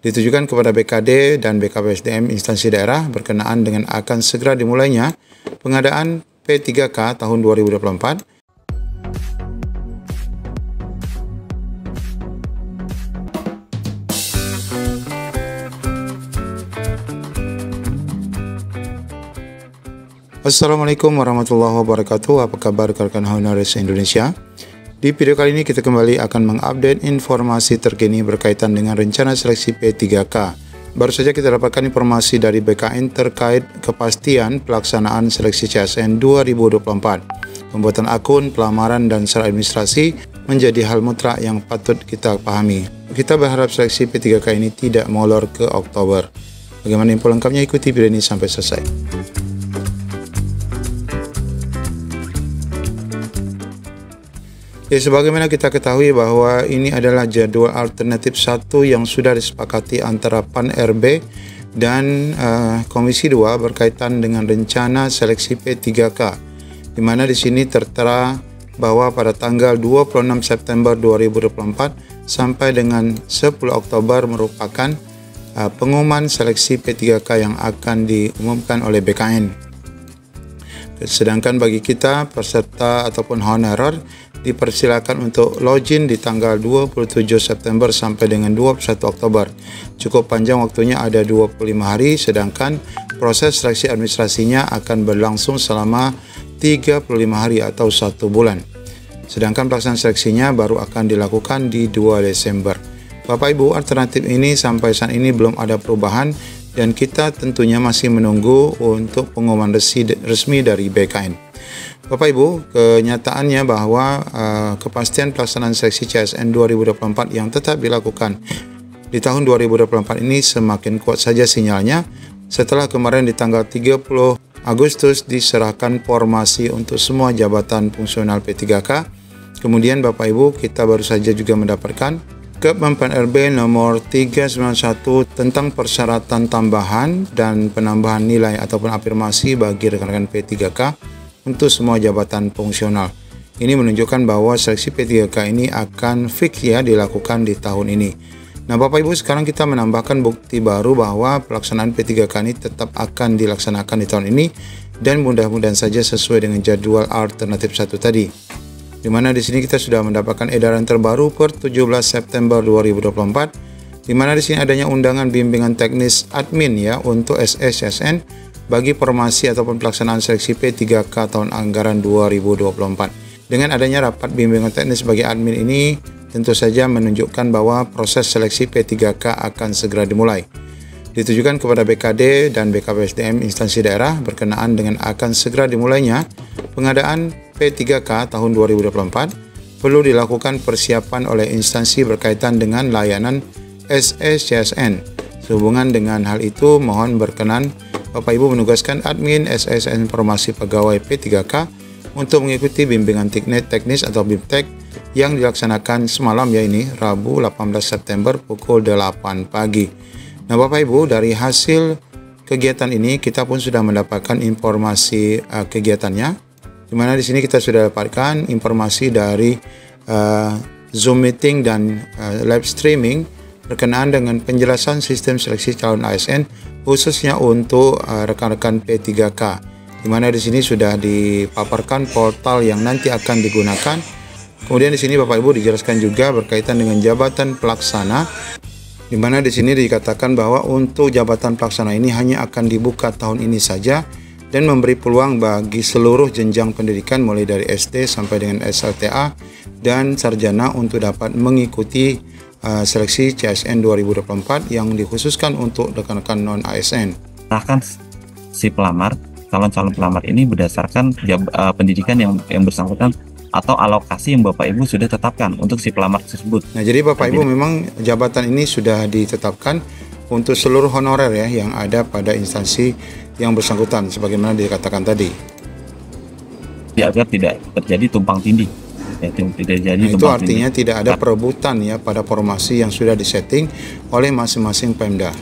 ditujukan kepada BKD dan BKPSDM instansi daerah berkenaan dengan akan segera dimulainya pengadaan P3K tahun 2024. Assalamualaikum warahmatullahi wabarakatuh. Apa kabar rekan Honoris Indonesia? Di video kali ini kita kembali akan mengupdate informasi terkini berkaitan dengan rencana seleksi P3K. Baru saja kita dapatkan informasi dari BKN terkait kepastian pelaksanaan seleksi CSN 2024. Pembuatan akun, pelamaran, dan secara administrasi menjadi hal mutlak yang patut kita pahami. Kita berharap seleksi P3K ini tidak molor ke Oktober. Bagaimana info lengkapnya? Ikuti video ini sampai selesai. Ya, sebagaimana kita ketahui bahwa ini adalah jadwal alternatif 1 yang sudah disepakati antara PAN RB dan Komisi 2 berkaitan dengan rencana seleksi P3K, di mana di sini tertera bahwa pada tanggal 26 September 2024 sampai dengan 10 Oktober merupakan pengumuman seleksi P3K yang akan diumumkan oleh BKN. Sedangkan bagi kita peserta ataupun honorer dipersilakan untuk login di tanggal 27 September sampai dengan 21 Oktober. Cukup panjang waktunya, ada 25 hari, sedangkan proses seleksi administrasinya akan berlangsung selama 35 hari atau 1 bulan. Sedangkan pelaksanaan seleksinya baru akan dilakukan di 2 Desember. Bapak Ibu, alternatif ini sampai saat ini belum ada perubahan dan kita tentunya masih menunggu untuk pengumuman resmi dari BKN. Bapak Ibu, kenyataannya bahwa kepastian pelaksanaan seleksi CSN 2024 yang tetap dilakukan di tahun 2024 ini semakin kuat saja sinyalnya setelah kemarin di tanggal 30 Agustus diserahkan formasi untuk semua jabatan fungsional P3K. Kemudian Bapak Ibu, kita baru saja juga mendapatkan Kepmen RB nomor 391 tentang persyaratan tambahan dan penambahan nilai ataupun afirmasi bagi rekan-rekan P3K untuk semua jabatan fungsional. Ini menunjukkan bahwa seleksi P3K ini akan fix ya dilakukan di tahun ini. Nah Bapak Ibu, sekarang kita menambahkan bukti baru bahwa pelaksanaan P3K ini tetap akan dilaksanakan di tahun ini dan mudah-mudahan saja sesuai dengan jadwal alternatif 1 tadi. Di mana di sini kita sudah mendapatkan edaran terbaru per 17 September 2024, di mana di sini adanya undangan bimbingan teknis admin ya untuk SSSN bagi formasi ataupun pelaksanaan seleksi P3K tahun anggaran 2024. Dengan adanya rapat bimbingan teknis bagi admin ini tentu saja menunjukkan bahwa proses seleksi P3K akan segera dimulai. Ditujukan kepada BKD dan BKPSDM instansi daerah berkenaan dengan akan segera dimulainya pengadaan P3K tahun 2024, perlu dilakukan persiapan oleh instansi berkaitan dengan layanan SSCSN. Sehubungan dengan hal itu, mohon berkenan Bapak Ibu menugaskan admin SSN Informasi Pegawai P3K untuk mengikuti bimbingan teknis atau BIMTEK yang dilaksanakan semalam ya, ini Rabu 18 September pukul 8 pagi. Nah Bapak Ibu, dari hasil kegiatan ini kita pun sudah mendapatkan informasi kegiatannya, di mana di sini kita sudah dapatkan informasi dari Zoom meeting dan live streaming berkenaan dengan penjelasan sistem seleksi calon ASN khususnya untuk rekan-rekan P3K, di mana di sini sudah dipaparkan portal yang nanti akan digunakan. Kemudian di sini Bapak Ibu dijelaskan juga berkaitan dengan jabatan pelaksana, di mana di sini dikatakan bahwa untuk jabatan pelaksana ini hanya akan dibuka tahun ini saja dan memberi peluang bagi seluruh jenjang pendidikan mulai dari SD sampai dengan SLTA dan sarjana untuk dapat mengikuti seleksi CSN 2024 yang dikhususkan untuk rekan-rekan non-ASN. Bahkan si pelamar, calon-calon pelamar ini berdasarkan pendidikan yang bersangkutan atau alokasi yang Bapak Ibu sudah tetapkan untuk si pelamar tersebut. Nah, jadi Bapak Ibu memang jabatan ini sudah ditetapkan untuk seluruh honorer ya yang ada pada instansi yang bersangkutan sebagaimana dikatakan tadi. Ya, agar tidak terjadi tumpang tindih. Ya, tidak terjadi itu tumpang artinya tindih. Tidak ada perebutan ya pada formasi yang sudah disetting oleh masing-masing Pemda.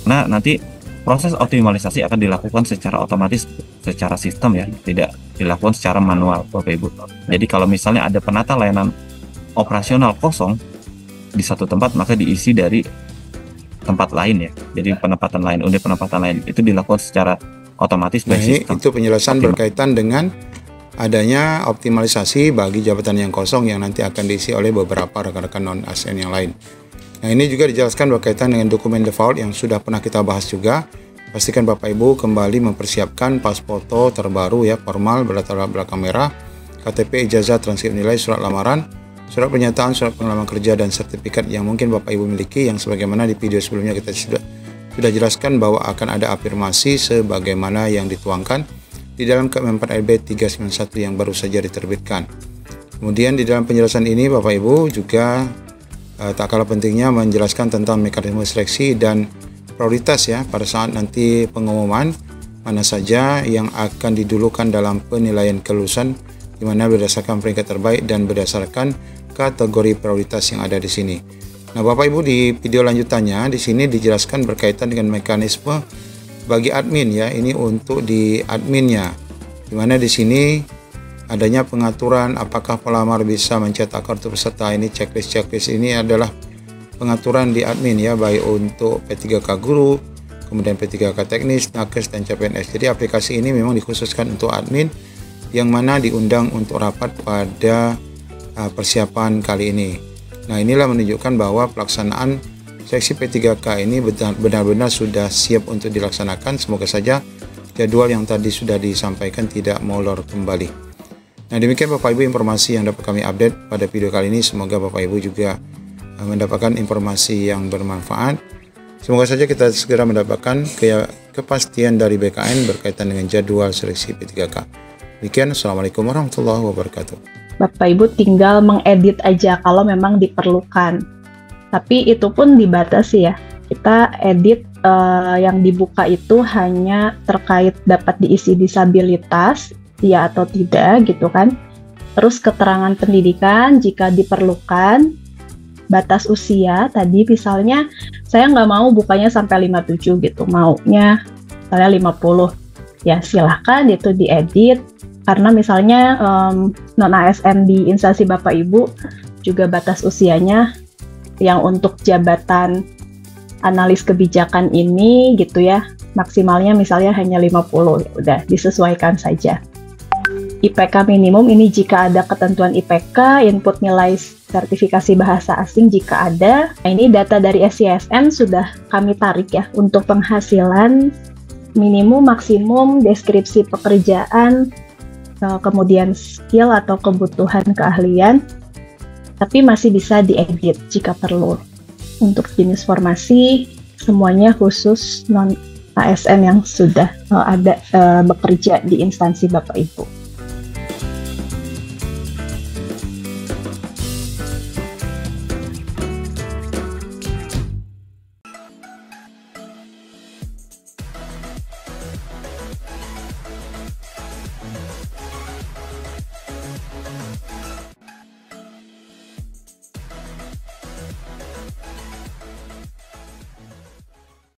Nah, nanti proses optimalisasi akan dilakukan secara otomatis, secara sistem ya, tidak dilakukan secara manual Bapak Ibu. Jadi kalau misalnya ada penata layanan operasional kosong di satu tempat, maka diisi dari tempat lain ya. Jadi penempatan lain, unit penempatan lain itu dilakukan secara otomatis by system. Itu penjelasan berkaitan dengan adanya optimalisasi bagi jabatan yang kosong yang nanti akan diisi oleh beberapa rekan-rekan non-ASN yang lain. Nah, ini juga dijelaskan berkaitan dengan dokumen default yang sudah pernah kita bahas juga. Pastikan Bapak Ibu kembali mempersiapkan pas foto terbaru ya, formal berlatar belakang merah, KTP, ijazah, transkrip nilai, surat lamaran, surat pernyataan, surat pengalaman kerja, dan sertifikat yang mungkin Bapak Ibu miliki, yang sebagaimana di video sebelumnya kita sudah jelaskan bahwa akan ada afirmasi sebagaimana yang dituangkan di dalam Kemen-4 RB 391 yang baru saja diterbitkan. Kemudian di dalam penjelasan ini Bapak Ibu juga tak kalah pentingnya menjelaskan tentang mekanisme seleksi dan prioritas ya pada saat nanti pengumuman mana saja yang akan didulukan dalam penilaian kelulusan, di mana berdasarkan peringkat terbaik dan berdasarkan kategori prioritas yang ada di sini. Nah, Bapak Ibu, di video lanjutannya di sini dijelaskan berkaitan dengan mekanisme bagi admin ya. Ini untuk di adminnya, di mana di sini adanya pengaturan apakah pelamar bisa mencetak kartu peserta. Ini checklist ini adalah pengaturan di admin ya, baik untuk P3K guru, kemudian P3K teknis, nakes, dan CPNS. Jadi aplikasi ini memang dikhususkan untuk admin yang mana diundang untuk rapat pada persiapan kali ini. Nah, inilah menunjukkan bahwa pelaksanaan seleksi P3K ini benar-benar sudah siap untuk dilaksanakan. Semoga saja jadwal yang tadi sudah disampaikan tidak molor kembali. Nah, demikian Bapak Ibu informasi yang dapat kami update pada video kali ini. Semoga Bapak Ibu juga mendapatkan informasi yang bermanfaat. Semoga saja kita segera mendapatkan kepastian dari BKN berkaitan dengan jadwal seleksi P3K. Demikian, Assalamualaikum warahmatullahi wabarakatuh. Bapak Ibu tinggal mengedit aja kalau memang diperlukan. Tapi itu pun dibatasi ya. Kita edit yang dibuka itu hanya terkait dapat diisi disabilitas, ya atau tidak gitu kan. Terus keterangan pendidikan jika diperlukan, batas usia tadi misalnya saya nggak mau bukanya sampai 57 gitu, maunya misalnya 50. Ya silahkan itu diedit. Karena misalnya non-ASN di instansi Bapak Ibu juga batas usianya yang untuk jabatan analis kebijakan ini gitu ya, maksimalnya misalnya hanya 50, ya udah disesuaikan saja. IPK minimum ini jika ada ketentuan IPK, input nilai sertifikasi bahasa asing jika ada. Nah, ini data dari SCSN sudah kami tarik ya untuk penghasilan minimum, maksimum, deskripsi pekerjaan, kemudian skill atau kebutuhan keahlian, tapi masih bisa diedit jika perlu. Untuk jenis formasi, semuanya khusus non-ASN yang sudah ada bekerja di instansi Bapak Ibu.